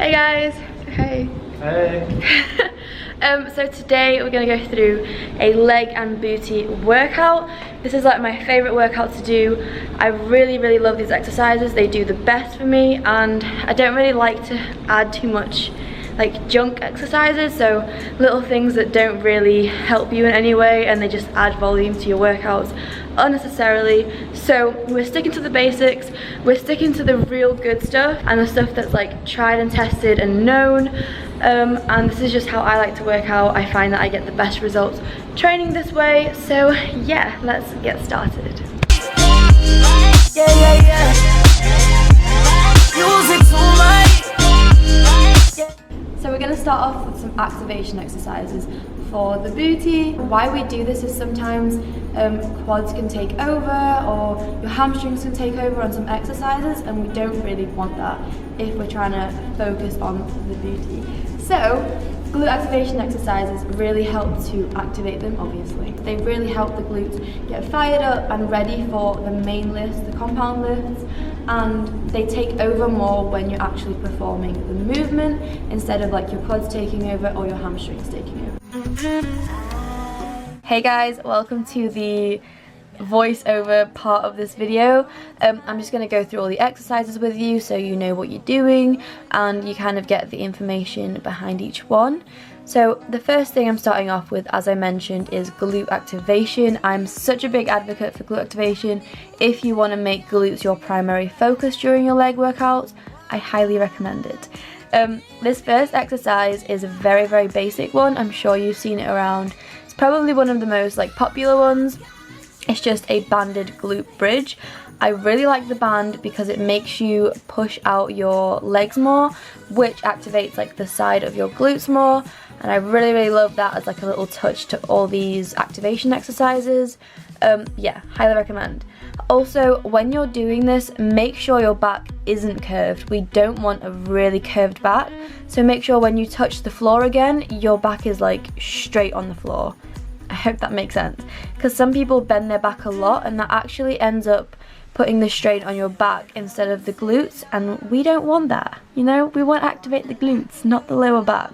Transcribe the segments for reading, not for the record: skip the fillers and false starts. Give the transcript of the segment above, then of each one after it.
Hey guys. Hey. Hey. So today we're going to go through a leg and booty workout. This is like my favourite workout to do. I really love these exercises. They do the best for me, and I don't really like to add too much like junk exercises, so little things that don't really help you in any way and they just add volume to your workouts unnecessarily. So we're sticking to the basics, we're sticking to the real good stuff and the stuff that's like tried and tested and known, and this is just how I like to work out. I find that I get the best results training this way. So yeah, let's get started. So we're going to start off with some activation exercises for the booty. Why we do this is sometimes quads can take over or your hamstrings can take over on some exercises, and we don't really want that if we're trying to focus on the booty. So glute activation exercises really help to activate them, obviously. They really help the glutes get fired up and ready for the main lifts, the compound lifts, and they take over more when you're actually performing the movement instead of like your quads taking over or your hamstrings taking over. Hey guys, welcome to the voiceover part of this video. I'm just going to go through all the exercises with you so you know what you're doing and you kind of get the information behind each one. So the first thing I'm starting off with, as I mentioned, is glute activation. I'm such a big advocate for glute activation. If you want to make glutes your primary focus during your leg workouts, I highly recommend it. This first exercise is a very basic one. I'm sure you've seen it around. It's probably one of the most like popular ones. It's just a banded glute bridge. I really like the band because it makes you push out your legs more, which activates like the side of your glutes more, and I really love that as like a little touch to all these activation exercises. Yeah, highly recommend. Also, when you're doing this, make sure your back isn't curved. We don't want a really curved back, so make sure when you touch the floor again, your back is like straight on the floor. I hope that makes sense, because some people bend their back a lot and that actually ends up putting the strain on your back instead of the glutes, and we don't want that, you know? We want to activate the glutes, not the lower back.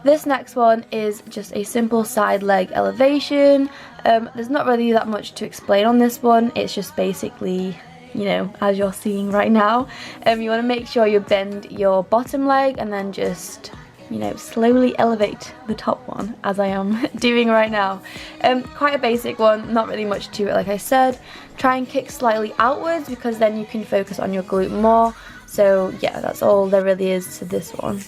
This next one is just a simple side leg elevation. There's not really that much to explain on this one. It's just basically, you know, as you're seeing right now. You want to make sure you bend your bottom leg and then just, you know, slowly elevate the top one, as I am doing right now. Quite a basic one, not really much to it like I said. Try and kick slightly outwards because then you can focus on your glute more. So yeah, that's all there really is to this one.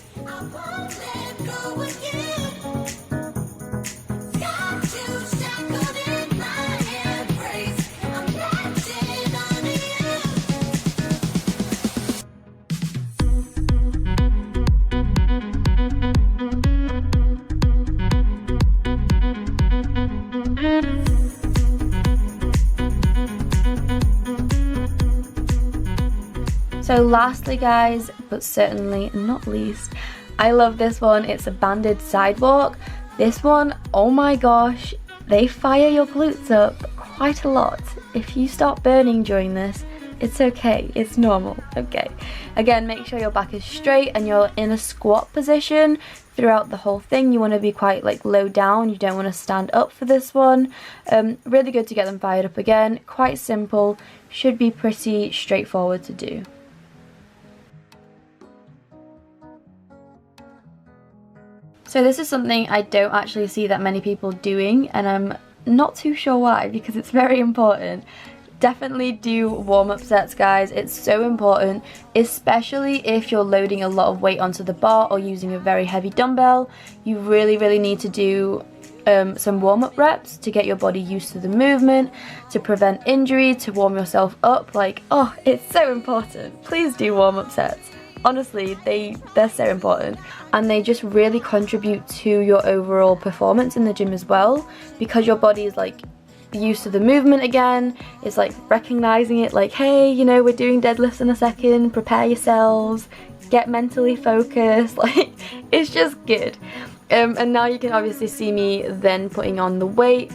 So lastly guys, but certainly not least, I love this one. It's a banded sidewalk. This one, oh my gosh, they fire your glutes up quite a lot. If you start burning during this, it's okay, it's normal, okay. Again, make sure your back is straight and you're in a squat position throughout the whole thing. You want to be quite like low down, you don't want to stand up for this one. Really good to get them fired up again. Quite simple, should be pretty straightforward to do. So this is something I don't actually see that many people doing, and I'm not too sure why, because it's very important. Definitely do warm-up sets, guys. It's so important, especially if you're loading a lot of weight onto the bar or using a very heavy dumbbell. You really need to do some warm-up reps to get your body used to the movement, to prevent injury, to warm yourself up. Like, oh, it's so important. Please do warm-up sets. Honestly, they're so important, and they just really contribute to your overall performance in the gym as well, because your body is like used to the movement again. It's like recognizing it, like, hey, you know, we're doing deadlifts in a second, prepare yourselves, get mentally focused. Like, it's just good. And now you can obviously see me then putting on the weight.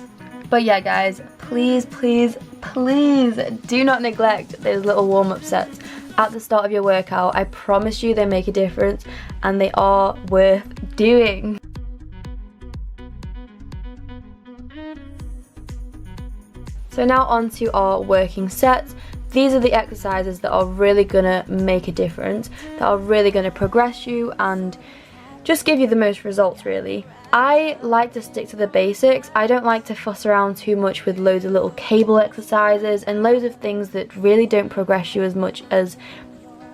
But yeah guys, please do not neglect those little warm-up sets. at the start of your workout. I promise you they make a difference and they are worth doing. So now on to our working sets. These are the exercises that are really gonna make a difference, that are really gonna progress you and just give you the most results really. I like to stick to the basics. I don't like to fuss around too much with loads of little cable exercises and loads of things that really don't progress you as much as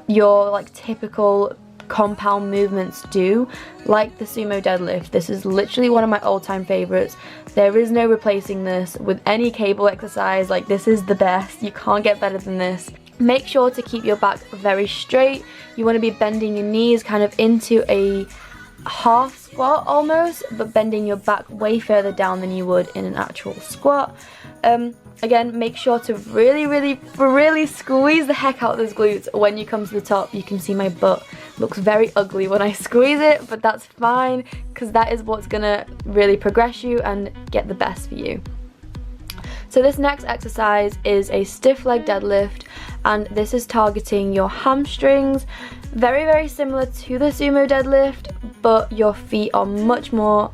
your like typical compound movements do, like the sumo deadlift. This is literally one of my all-time favorites. There is no replacing this with any cable exercise. Like, this is the best. You can't get better than this. Make sure to keep your back very straight. You want to be bending your knees kind of into a half squat almost, but bending your back way further down than you would in an actual squat. Again, make sure to really squeeze the heck out of those glutes when you come to the top. You can see my butt looks very ugly when I squeeze it, but that's fine because that is what's gonna really progress you and get the best for you. So this next exercise is a stiff leg deadlift, and this is targeting your hamstrings. Very similar to the sumo deadlift, but your feet are much more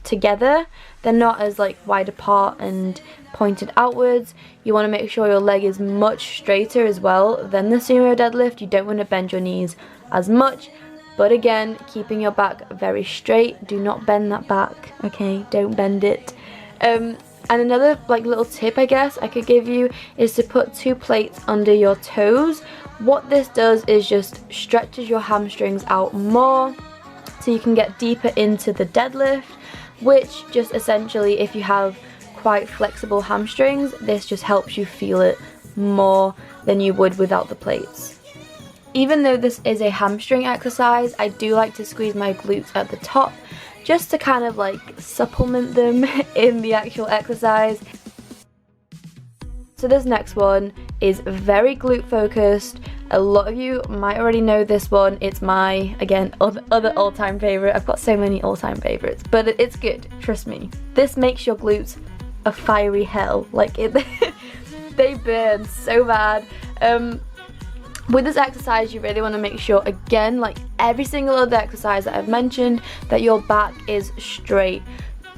together. They're not as like wide apart and pointed outwards. You want to make sure your leg is much straighter as well than the sumo deadlift. You don't want to bend your knees as much, but again, keeping your back very straight. Do not bend that back, okay? Don't bend it. And another like little tip I guess I could give you is to put 2 plates under your toes. What this does is just stretches your hamstrings out more so you can get deeper into the deadlift, which just essentially, if you have quite flexible hamstrings, this just helps you feel it more than you would without the plates. Even though this is a hamstring exercise, I do like to squeeze my glutes at the top just to kind of like supplement them in the actual exercise. So this next one is very glute focused. A lot of you might already know this one. It's my, again, other all-time favorite. I've got so many all-time favorites, but it's good, trust me. This makes your glutes a fiery hell. Like, they burn so bad. With this exercise, you really want to make sure, again, like every single other exercise that I've mentioned, that your back is straight.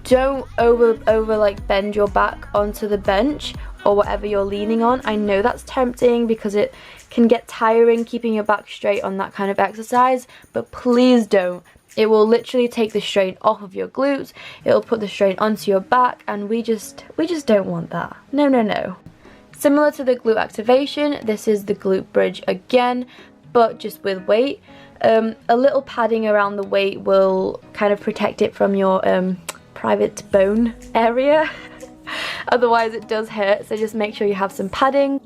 Don't over like bend your back onto the bench or whatever you're leaning on. I know that's tempting because it can get tiring keeping your back straight on that kind of exercise, but please don't. It will literally take the strain off of your glutes. It'll put the strain onto your back, and we just don't want that. No. Similar to the glute activation, this is the glute bridge again, but just with weight. A little padding around the weight will kind of protect it from your private bone area. Otherwise it does hurt, so just make sure you have some padding.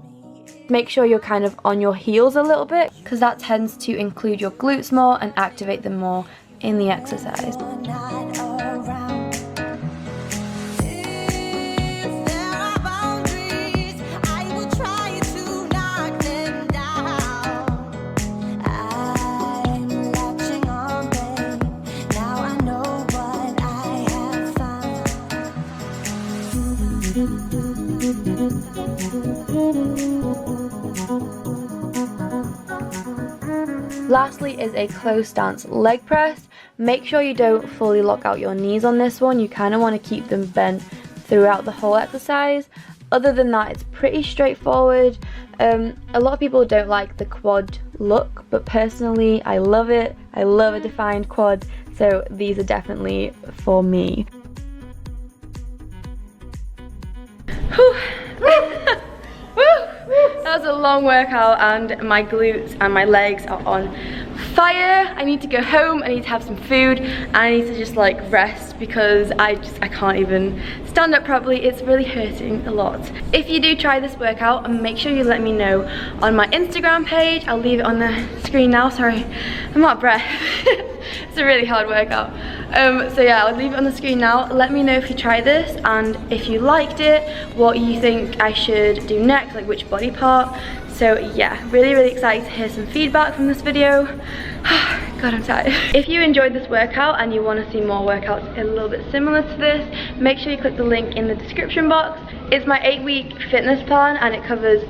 Make sure you're kind of on your heels a little bit, because that tends to include your glutes more and activate them more in the exercise. Lastly is a close stance leg press. Make sure you don't fully lock out your knees on this one. You kind of want to keep them bent throughout the whole exercise. Other than that, it's pretty straightforward. A lot of people don't like the quad look, but personally I love it. I love a defined quad, so these are definitely for me. That was a long workout and my glutes and my legs are on fire. I need to go home, I need to have some food, and I need to just like rest because I can't even stand up properly. It's really hurting a lot. If you do try this workout, make sure you let me know on my Instagram page. I'll leave it on the screen now. Sorry, I'm out of breath. It's a really hard workout. So yeah, I'll leave it on the screen now. Let me know if you try this and if you liked it, what you think I should do next, like which body part. So yeah, really excited to hear some feedback from this video. God, I'm tired. If you enjoyed this workout and you want to see more workouts a little bit similar to this, make sure you click the link in the description box. It's my 8-week fitness plan and it covers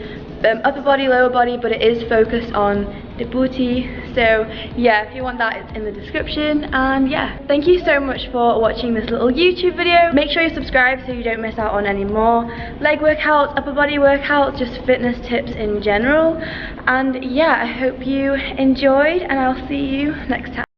upper body, lower body, but it is focused on the booty. So yeah, if you want that, it's in the description. And yeah, thank you so much for watching this little YouTube video. Make sure you subscribe so you don't miss out on any more leg workouts, upper body workouts, just fitness tips in general. And yeah, I hope you enjoyed, and I'll see you next time.